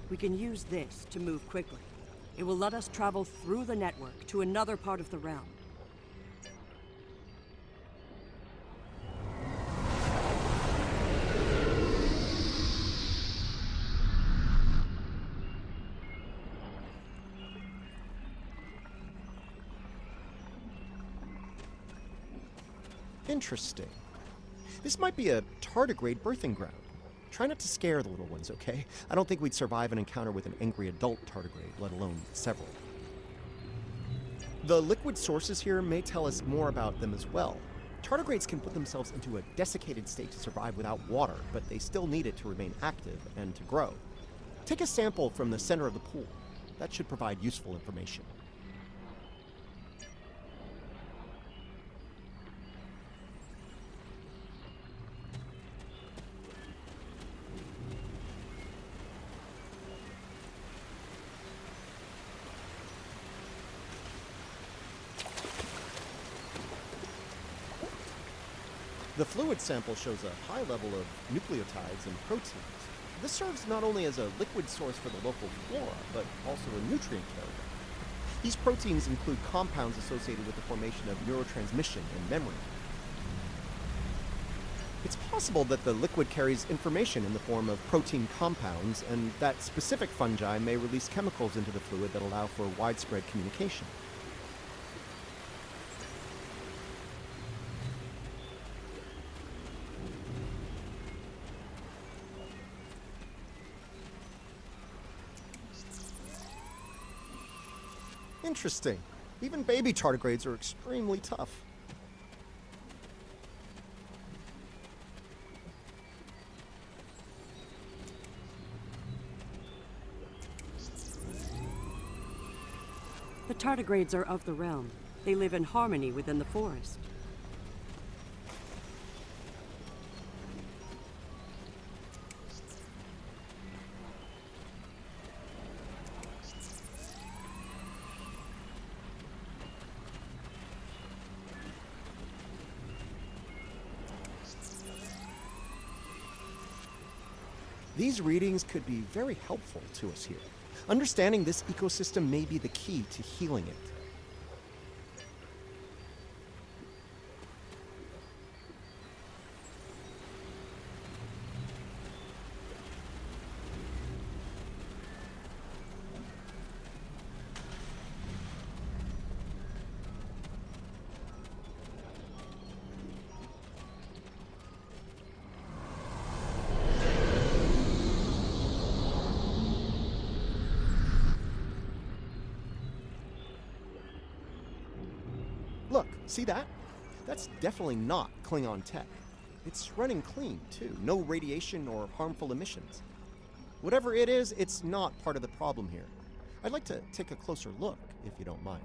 We can use this to move quickly. It will let us travel through the network to another part of the realm. Interesting. This might be a tardigrade birthing ground. Try not to scare the little ones, okay? I don't think we'd survive an encounter with an angry adult tardigrade, let alone several. The liquid sources here may tell us more about them as well. Tardigrades can put themselves into a desiccated state to survive without water, but they still need it to remain active and to grow. Take a sample from the center of the pool. That should provide useful information. The fluid sample shows a high level of nucleotides and proteins. This serves not only as a liquid source for the local flora, but also a nutrient carrier. These proteins include compounds associated with the formation of neurotransmission and memory. It's possible that the liquid carries information in the form of protein compounds, and that specific fungi may release chemicals into the fluid that allow for widespread communication. Interesting. Even baby tardigrades are extremely tough. The tardigrades are of the realm. They live in harmony within the forest. These readings could be very helpful to us here. Understanding this ecosystem may be the key to healing it. Look, see that? That's definitely not Klingon tech. It's running clean, too. No radiation or harmful emissions. Whatever it is, it's not part of the problem here. I'd like to take a closer look, if you don't mind.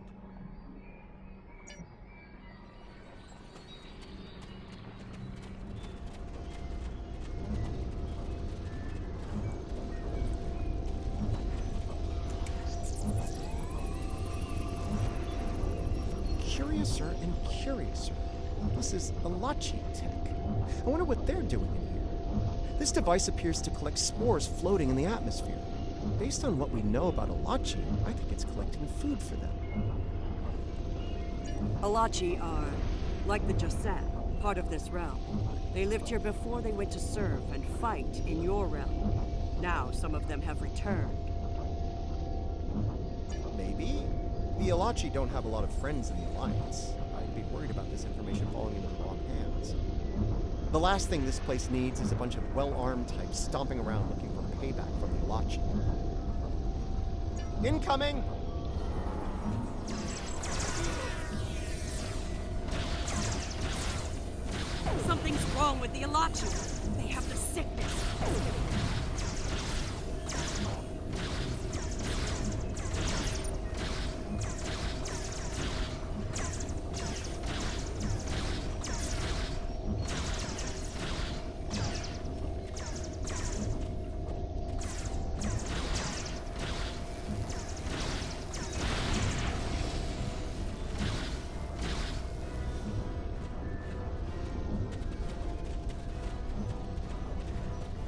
Curiouser and curiouser. This is Alachi tech. I wonder what they're doing in here. This device appears to collect spores floating in the atmosphere. Based on what we know about Alachi, I think it's collecting food for them. Alachi are, like the Jasad, part of this realm. They lived here before they went to serve and fight in your realm. Now some of them have returned. Maybe? The Alachi don't have a lot of friends in the Alliance. I'd be worried about this information falling into the wrong hands. The last thing this place needs is a bunch of well-armed types stomping around looking for payback from the Alachi. Incoming! Something's wrong with the Alachi. They have the sickness.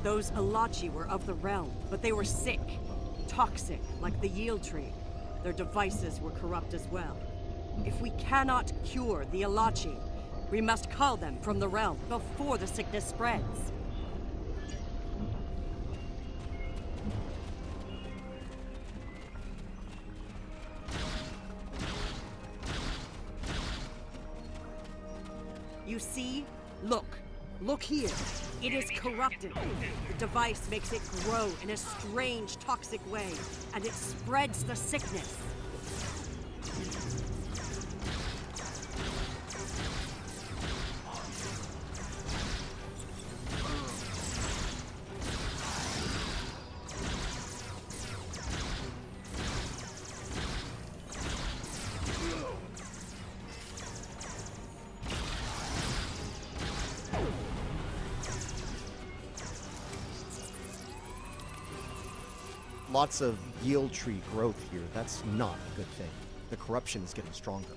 Those Alachi were of the realm, but they were sick. toxic, like the yield tree. Their devices were corrupt as well. If we cannot cure the Alachi, we must cull them from the realm before the sickness spreads. You see? Look. Look here. It is corrupted. The device makes it grow in a strange, toxic way, and it spreads the sickness. Lots of yield tree growth here. That's not a good thing. The corruption is getting stronger.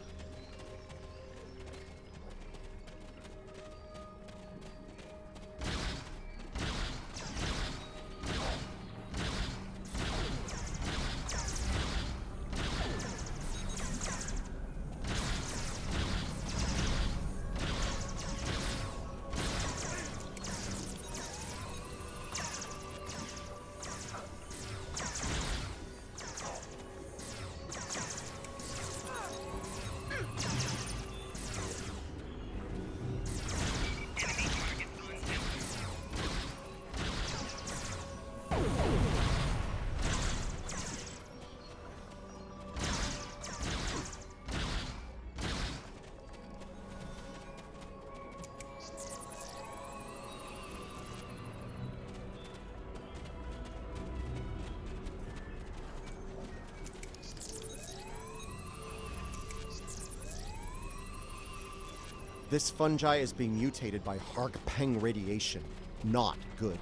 This fungi is being mutated by Harkpeng radiation. Not good.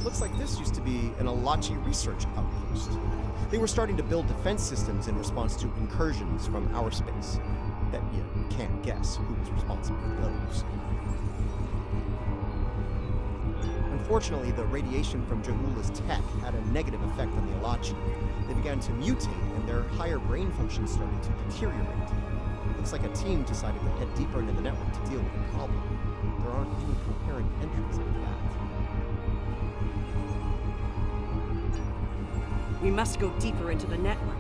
Looks like this used to be an Alachi research outpost. They were starting to build defense systems in response to incursions from our space. Bet you can't guess who was responsible for those. Unfortunately, the radiation from Jahula's tech had a negative effect on the Alachi. They began to mutate, and their higher brain function started to deteriorate. Looks like a team decided to head deeper into the network to deal with the problem. There aren't any coherent entries like that. We must go deeper into the network,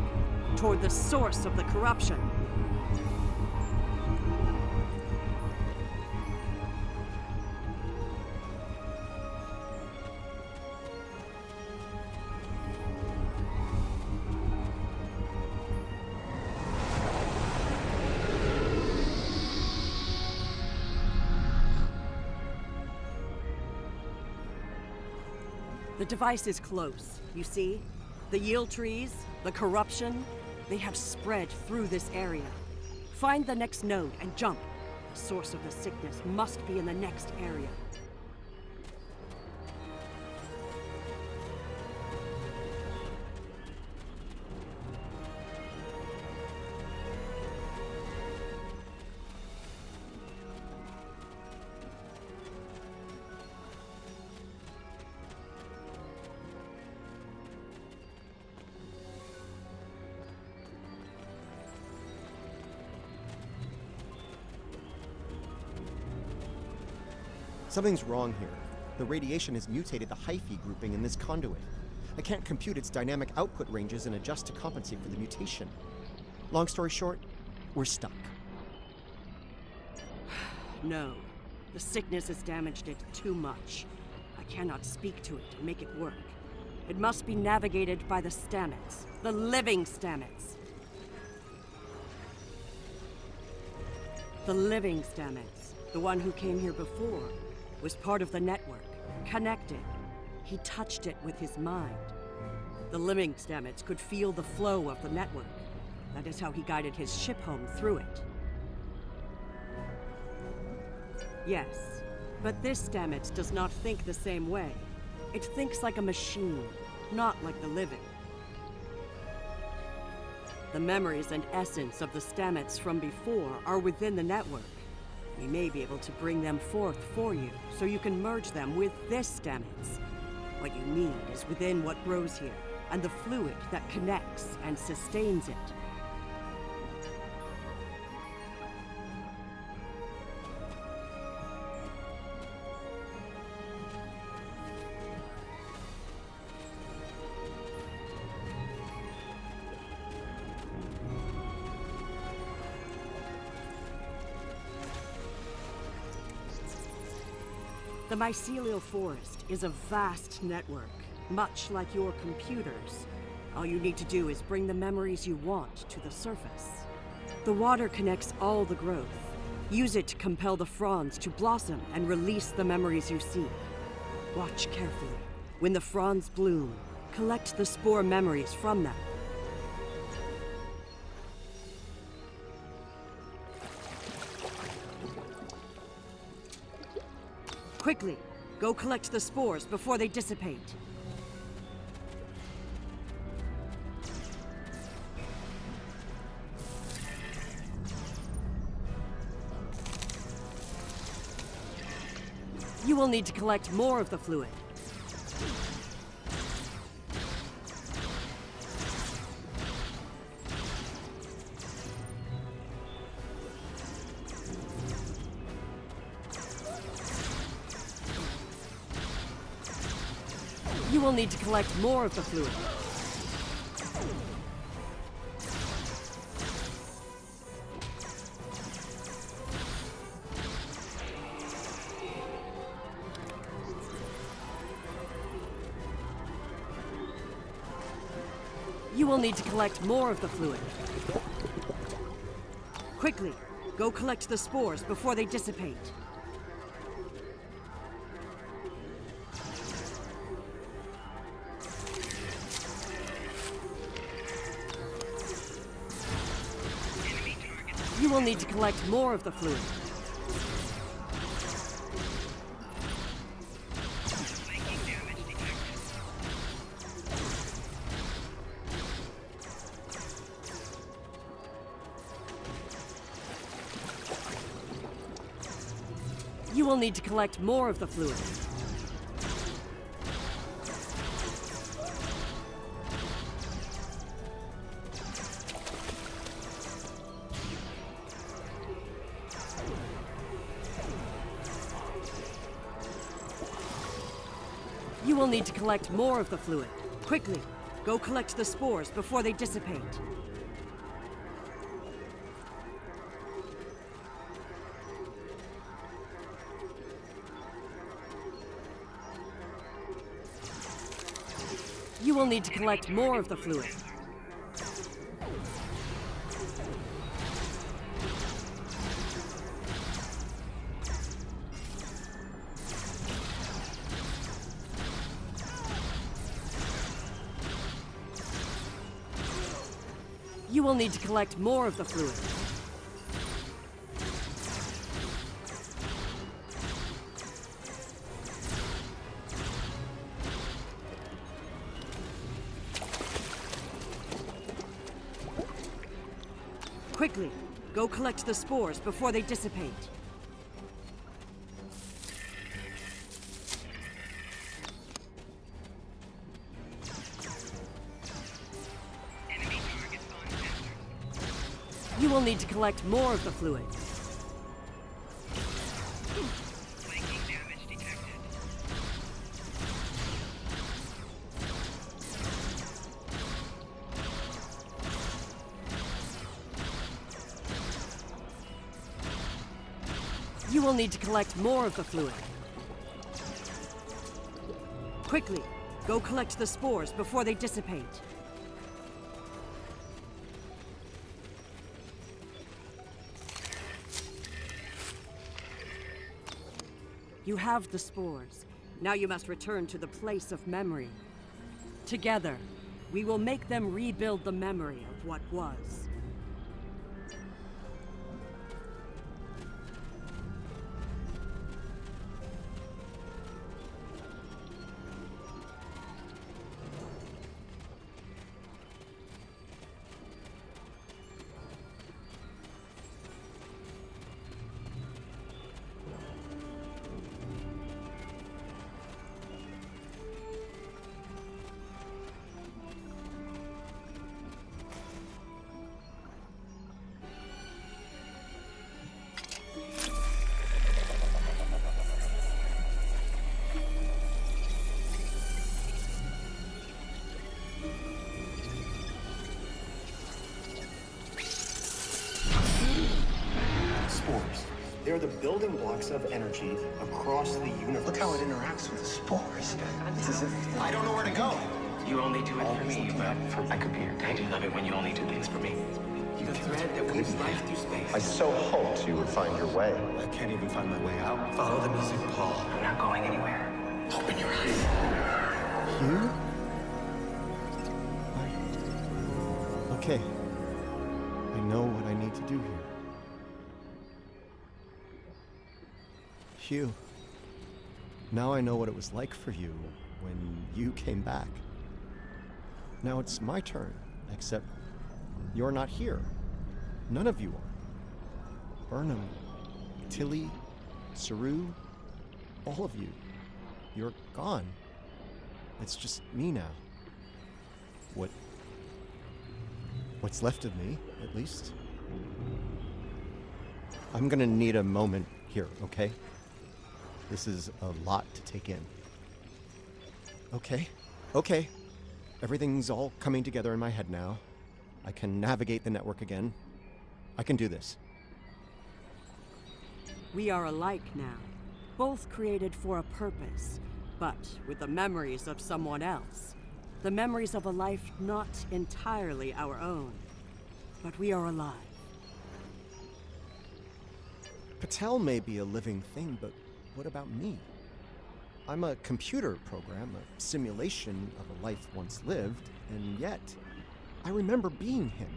toward the source of the corruption. The device is close, you see? The yield trees, the corruption, they have spread through this area. Find the next node and jump. The source of the sickness must be in the next area. Something's wrong here. The radiation has mutated the hyphae grouping in this conduit. I can't compute its dynamic output ranges and adjust to compensate for the mutation. Long story short, we're stuck. No. The sickness has damaged it too much. I cannot speak to it and make it work. It must be navigated by the Stamets. The living Stamets. The living Stamets, the one who came here before, was part of the network, connected. He touched it with his mind. The living Stamets could feel the flow of the network. That is how he guided his ship home through it. Yes, but this Stamets does not think the same way. It thinks like a machine, not like the living. The memories and essence of the Stamets from before are within the network. We may be able to bring them forth for you, so you can merge them with this Stamets. What you need is within what grows here, and the fluid that connects and sustains it. The mycelial forest is a vast network, much like your computers. All you need to do is bring the memories you want to the surface. The water connects all the growth. Use it to compel the fronds to blossom and release the memories you seek. Watch carefully. When the fronds bloom, collect the spore memories from them. Quickly, go collect the spores before they dissipate. You will need to collect more of the fluid. You will need to collect more of the fluid. You will need to collect more of the fluid. Quickly, go collect the spores before they dissipate. You will need to collect more of the fluid. You will need to collect more of the fluid. You will need to collect more of the fluid. Quickly, go collect the spores before they dissipate. You will need to collect more of the fluid. You will need to collect more of the fluid. Quickly, go collect the spores before they dissipate. You will need to collect more of the fluid. Flanking damage detected. You will need to collect more of the fluid. Quickly, go collect the spores before they dissipate. You have the spores. Now you must return to the place of memory. Together, we will make them rebuild the memory of what was. They are the building blocks of energy across the universe. Look how it interacts with the spores. It's as if... I don't know where to go. You only do it for me, but I could be your dad. I do love it when you only do things for me. The thread that weaves life through space. I so hoped you would find your way. I can't even find my way out. Follow the music, Paul. I'm not going anywhere. Open your eyes. Hugh? Okay. I know what I need to do here. Hugh. Now I know what it was like for you when you came back. Now it's my turn, except you're not here. None of you are. Burnham, Tilly, Saru, all of you. You're gone. It's just me now. What's left of me, at least. I'm gonna need a moment here, okay? This is a lot to take in. Okay. Everything's all coming together in my head now. I can navigate the network again. I can do this. We are alike now, both created for a purpose, but with the memories of someone else. The memories of a life not entirely our own. But we are alive. Patel may be a living thing, but what about me? I'm a computer program, a simulation of a life once lived, and yet I remember being him.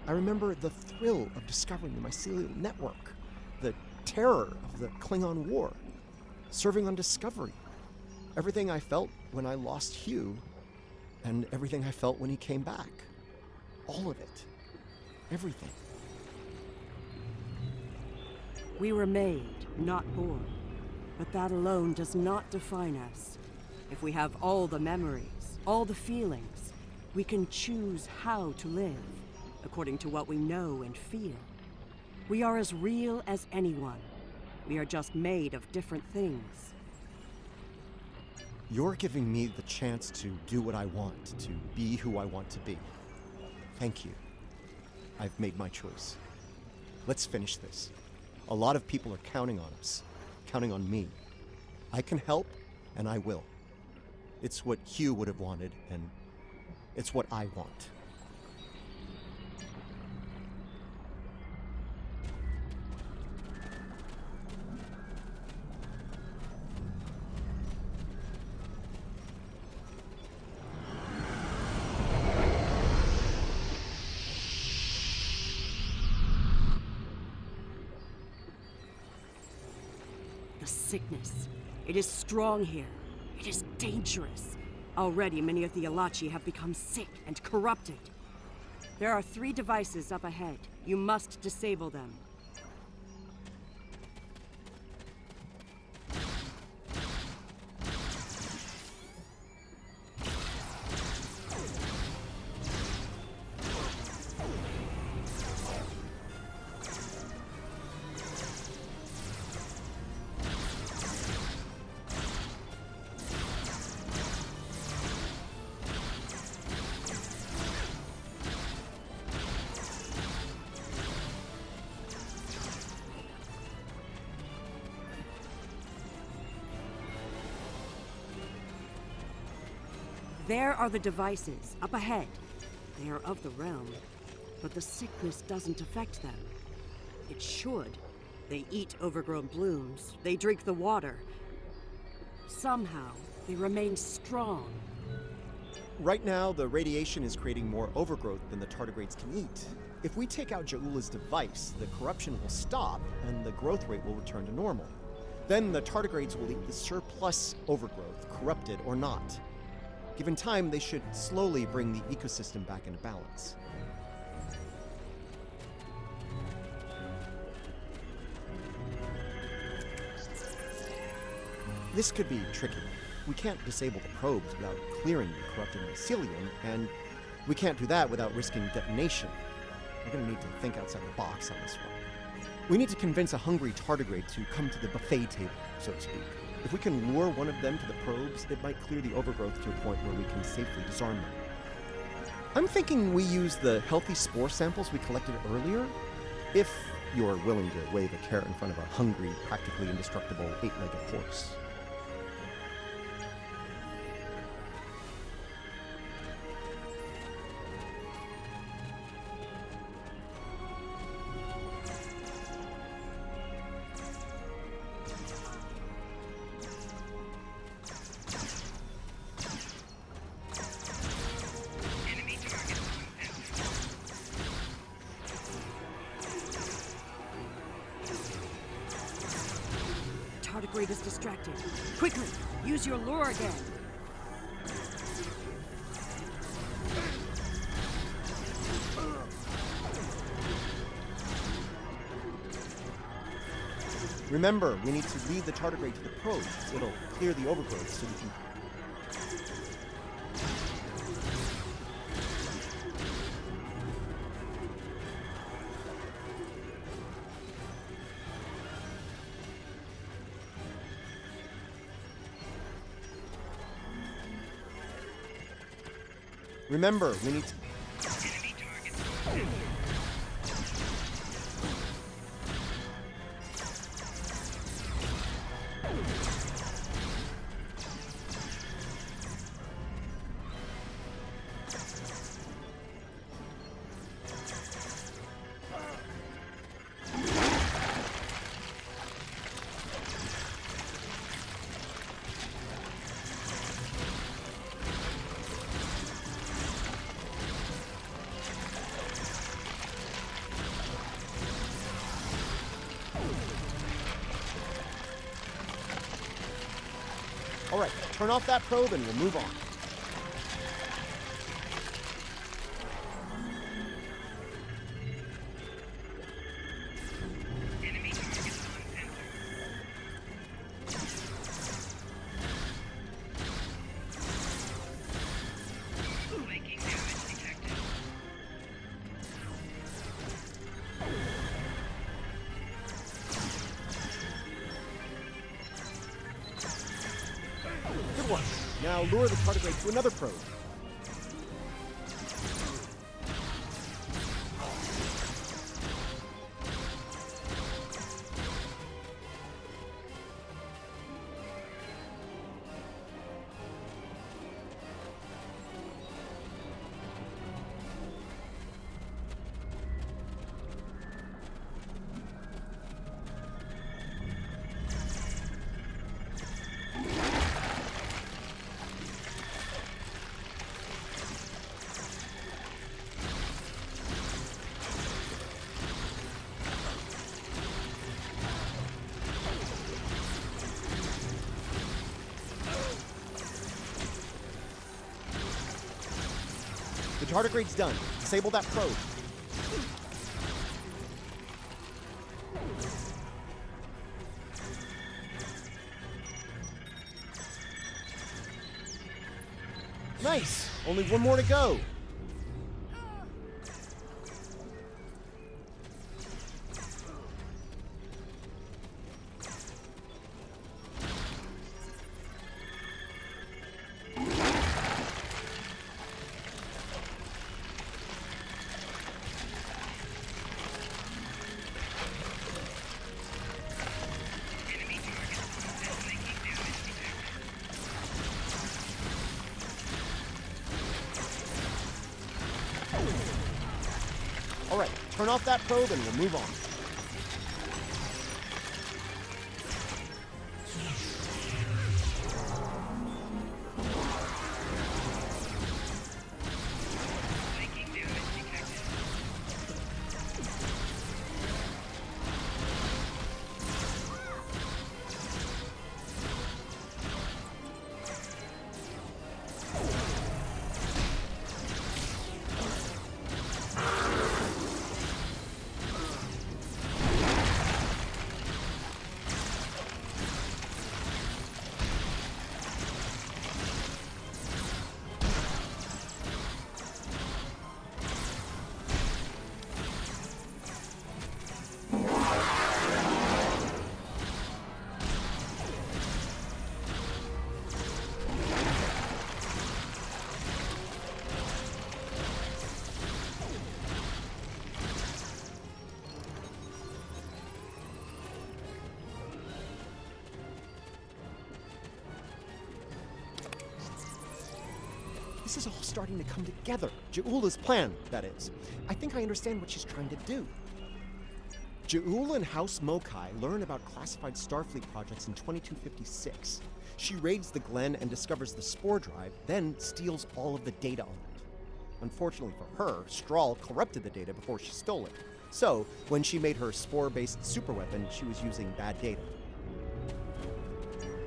I remember the thrill of discovering the mycelial network, the terror of the Klingon War, serving on Discovery, everything I felt when I lost Hugh, and everything I felt when he came back. All of it. Everything. We were made, not born. But that alone does not define us. If we have all the memories, all the feelings, we can choose how to live, according to what we know and feel. We are as real as anyone. We are just made of different things. You're giving me the chance to do what I want, to be who I want to be. Thank you. I've made my choice. Let's finish this. A lot of people are counting on us, counting on me. I can help, and I will. It's what Hugh would have wanted, and it's what I want. The sickness. It is strong here. It is dangerous. Already many of the Alachi have become sick and corrupted. There are 3 devices up ahead. You must disable them. There are the devices, up ahead. They are of the realm, but the sickness doesn't affect them. It should. They eat overgrown blooms, they drink the water. Somehow, they remain strong. Right now, the radiation is creating more overgrowth than the tardigrades can eat. If we take out Ja'ula's device, the corruption will stop, and the growth rate will return to normal. Then the tardigrades will eat the surplus overgrowth, corrupted or not. Given time, they should slowly bring the ecosystem back into balance. This could be tricky. We can't disable the probes without clearing the corrupted mycelium, and we can't do that without risking detonation. We're gonna need to think outside the box on this one. We need to convince a hungry tardigrade to come to the buffet table, so to speak. If we can lure one of them to the probes, it might clear the overgrowth to a point where we can safely disarm them. I'm thinking we use the healthy spore samples we collected earlier. If You're willing to wave a carrot in front of a hungry, practically indestructible eight-legged horse. Enemy target on center. Tardigrade is distracted. Quickly, use your lure again. Remember, we need to lead the tardigrade to the probe. It'll clear the overgrowth so we can... Remember, we need to... Enemy target on center. All right, turn off that probe and we'll move on. Enemy target on center. Flanking damage detected. Good one. Now lure the tardigrade to another probe. The tardigrade's done. Disable that probe. Nice! Only one more to go. Enemy target on center. Flanking damage detected. All right, turn off that probe and we'll move on. Flanking damage detected. This is all starting to come together. Ja'ula's plan, that is. I think I understand what she's trying to do. Ja'ula and House Mokai learn about classified Starfleet projects in 2256. She raids the Glen and discovers the spore drive, then steals all of the data on it. Unfortunately for her, Strahl corrupted the data before she stole it. So, when she made her spore-based superweapon, she was using bad data.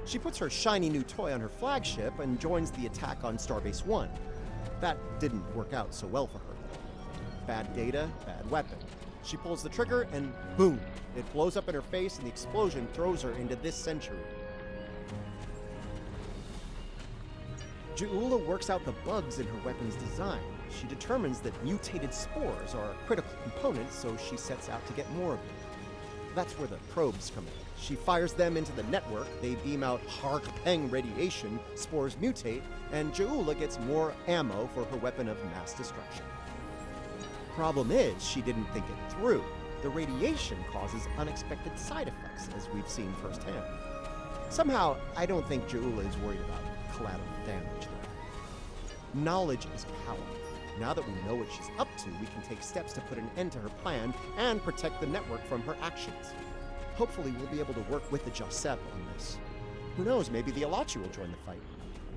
She puts her shiny new toy on her flagship and joins the attack on Starbase 1. That didn't work out so well for her. Bad data, bad weapon. She pulls the trigger and boom! It blows up in her face and the explosion throws her into this century. Ja'ula works out the bugs in her weapon's design. She determins that mutated spores are a critical component, so she sets out to get more of them. That's where the probes come in. She fires them into the network, they beam out Hark-Peng radiation, spores mutate, and Ja'ula gets more ammo for her weapon of mass destruction. Problem is, she didn't think it through. The radiation causes unexpected side effects, as we've seen firsthand. Somehow, I don't think Ja'ula is worried about collateral damage, though. Knowledge is power. Now that we know what she's up to, we can take steps to put an end to her plan and protect the network from her actions. Hopefully, we'll be able to work with the Josep on this. Who knows, maybe the Alachi will join the fight.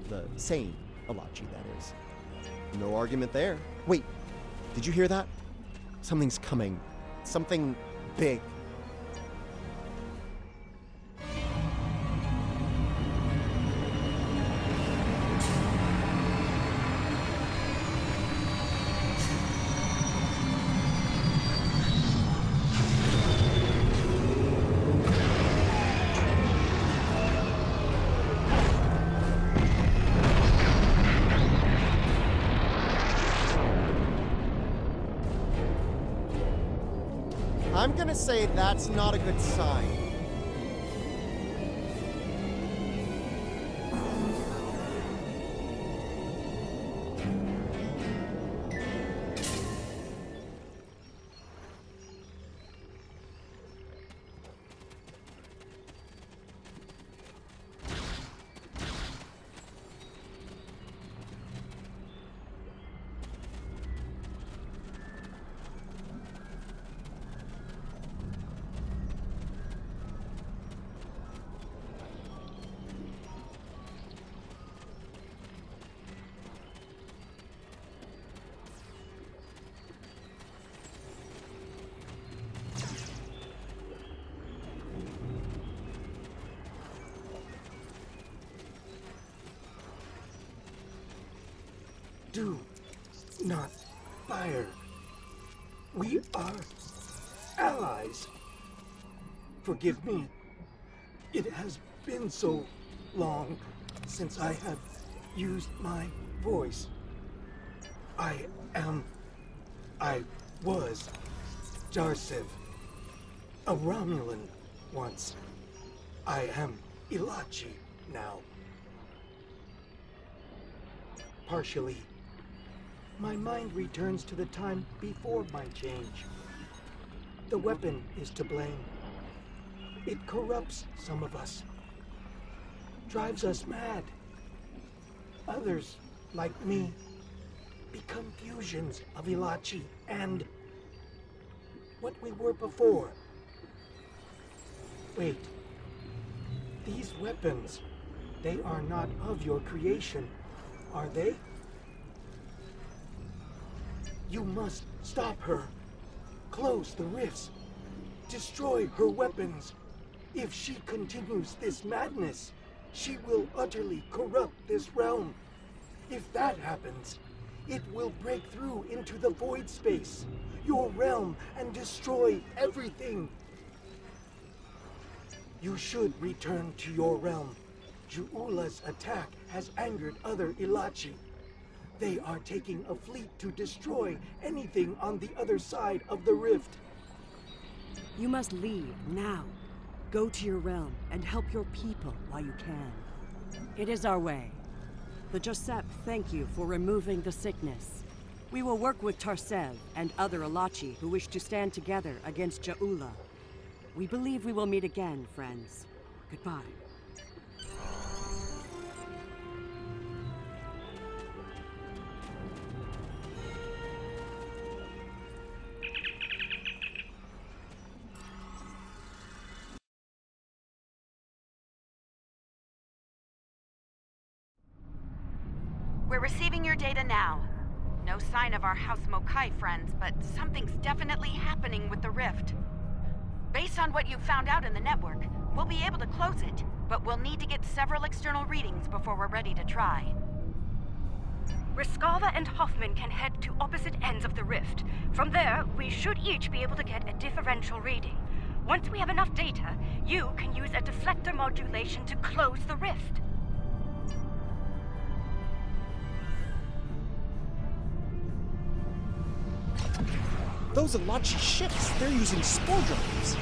The sane Alachi, that is. No argument there. Wait, did you hear that? Something's coming. Something big. I'm gonna say that's not a good sign. Do not fire. We are allies. Forgive me. It has been so long since I have used my voice. I was Jarsev, a Romulan once. I am Ilachi now. Partially. My mind returns to the time before my change. The weapon is to blame. It corrupts some of us, drives us mad. Others, like me, become fusions of Ilachi and what we were before. Wait, these weapons, they are not of your creation, are they? You must stop her. Close the rifts. Destroy her weapons. If she continues this madness, she will utterly corrupt this realm. If that happens, it will break through into the void space, your realm, and destroy everything. You should return to your realm. Ja'ula's attack has angered other Ilachi. They are taking a fleet to destroy anything on the other side of the rift. You must leave now. Go to your realm and help your people while you can. It is our way. The Josep thank you for removing the sickness. We will work with Tarsev and other Alachi who wish to stand together against Ja'ula. We believe we will meet again, friends. Goodbye. We're receiving your data now. No sign of our House Mokai friends, but something's definitely happening with the rift. Based on what you've found out in the network, we'll be able to close it, but we'll need to get several external readings before we're ready to try. Riskava and Hoffman can head to opposite ends of the rift. From there, we should each be able to get a differential reading. Once we have enough data, you can use a deflector modulation to close the rift. Those Alachi ships, they're using spore drives.